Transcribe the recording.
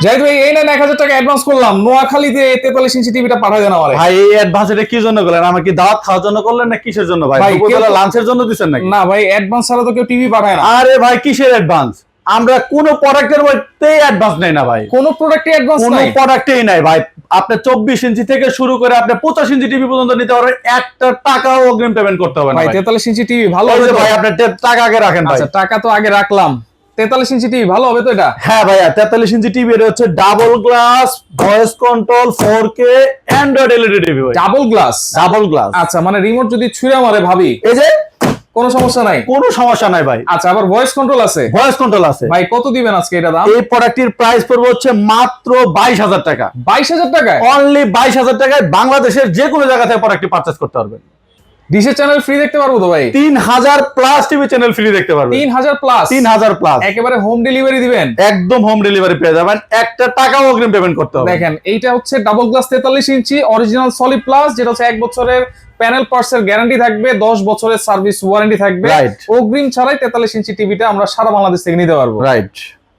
জাহিদ ভাই এই নেন 1000 টাকা অ্যাডভান্স করলাম, নোয়াখালীতে 43 ইঞ্চি টিভিটা পাঠিয়ে দেন আমারে। ভাই এই অ্যাডভান্স এটা কি জন্য করলেন? আমাকে দাওয়াত খাওয়ার জন্য করলেন না কিসের জন্য ভাই? দুপুরবেলা লাঞ্চের জন্য দিবেন নাকি? না ভাই, অ্যাডভান্স ছাড়া তো কেউ টিভি পাঠায় না। আরে ভাই কিসের অ্যাডভান্স? আমরা কোন প্রোডাক্টের মধ্যেই অ্যাডভান্স নেই না ভাই। কোন প্রোডাক্টে অ্যাডভান্স নাই? কোন প্রোডাক্টেই নাই ভাই। আপনি 24 ইঞ্চি থেকে শুরু করে আপনি 85 ইঞ্চি টিভি পর্যন্ত নিতে পারবেন, একটা টাকাও অগ্রিম পেমেন্ট করতে হবে না ভাই। ভাই। 43 ইঞ্চি টিভি ভালো ওই হবে যে তো? ভাই আপনি টাকা আগে রাখেন ভাই। আচ্ছা, টাকা তো আগে রাখলাম। 43 ইঞ্চি টিভি ভালো হবে তো এটা? হ্যাঁ ভাইয়া, 43 ইঞ্চি টিভি এর হচ্ছে double glass, voice control, 4K Android LED TV ভাই। Double glass? Double glass. আচ্ছা, মানে রিমোট যদি ছুঁড়ে মারে ভাবি এই যে কোনো সমস্যা নাই? কোনো সমস্যা নাই ভাই। আচ্ছা, আবার ভয়েস কন্ট্রোল আছে? ভয়েস কন্ট্রোল আছে ভাই। কত দিবেন আজকে এটা দাম? এই প্রোডাক্টের প্রাইস পড়বে হচ্ছে মাত্র 22,000 টাকা। 22,000 টাকায়? অনলি 22,000 টাকায় বাংলাদেশের যে কোনো জায়গা থেকে প্রোডাক্টটি পারচেজ করতে পারবেন। ডিশের চ্যানেল ফ্রি দেখতে পারবো তো ভাই? 3000 প্লাস টিভি চ্যানেল ফ্রি দেখতে পারবেন। 3000 প্লাস? 3000 প্লাস। একেবারে হোম ডেলিভারি দিবেন? একদম হোম ডেলিভারি পেয়ে যাবেন, একটা টাকাও অগ্রিম পেমেন্ট করতে হবে। দেখেন, এইটা হচ্ছে ডাবল গ্লাস 43 ইঞ্চি অরিজিনাল সলিড প্লাস, যেটা হচ্ছে 1 বছরের প্যানেল পার্টসের গ্যারান্টি থাকবে, 10 বছরের সার্ভিস ওয়ারেন্টি থাকবে। রাইট। অগ্রিম ছাড়াই 43 ইঞ্চি টিভিটা আমরা সারা বাংলাদেশ থেকে নিতে পারবো। রাইট।